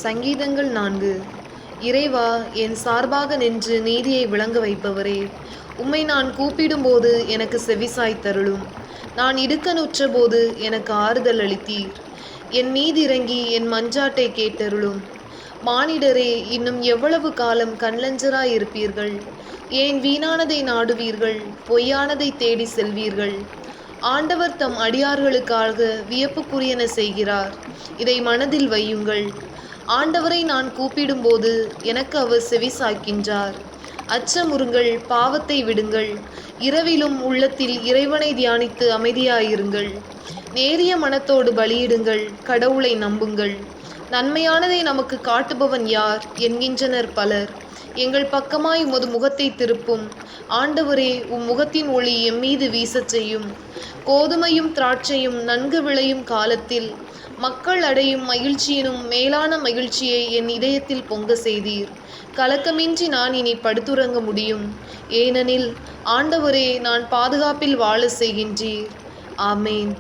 சங்கீதங்கள் 4. இறைவா, என் சார்பாக நின்று நீதியை விளங்க வைப்பவரே, உம்மை நான் கூப்பிடும்போது எனக்கு செவிசாய்த்தருளும். நான் இடுக்கணுற்றபோது எனக்கு ஆறுதல் அளித்தீர். என் மீதிரங்கி என் மன்றாட்டை கேட்டருளும். மானிடரே, இன்னும் எவ்வளவு காலம் கண்லஞ்சராயிருப்பீர்கள்? ஏன் வீணானதை நாடுவீர்கள்? பொய்யானதை தேடி செல்வீர்கள்? ஆண்டவர் தம் அடியார்களுக்காக வியப்புக்குரியன செய்கிறார். இதை மனதில் வையுங்கள். ஆண்டவரை நான் கூப்பிடும்போது எனக்கு அவர் செவிசாய்க்கின்றார். அச்சமுறுங்கள், பாவத்தை விடுங்கள். இரவிலும் உள்ளத்தில் இறைவனை தியானித்து அமைதியாயிருங்கள். நேரிய மனத்தோடு பலியிடுங்கள், கடவுளை நம்புங்கள். நன்மையானதை நமக்கு காட்டுபவன் யார் என்கின்றனர் பலர். எங்கள் பக்கமாய் உமது முகத்தை திருப்பும். ஆண்டவரே, உம் முகத்தின் ஒளி எம்மீது வீசச் செய்யும். கோதுமையும் திராட்சையும் நன்கு விளையும் காலத்தில் மக்கள் அடையும் மகிழ்ச்சியினும் மேலான மகிழ்ச்சியை என் இதயத்தில் பொங்க செய்தீர். கலக்கமின்றி நான் இனி படுத்துறங்க முடியும். ஏனெனில் ஆண்டவரே, நான் பாதுகாப்பில் வாழ செய்கின்றீர். ஆமேன்.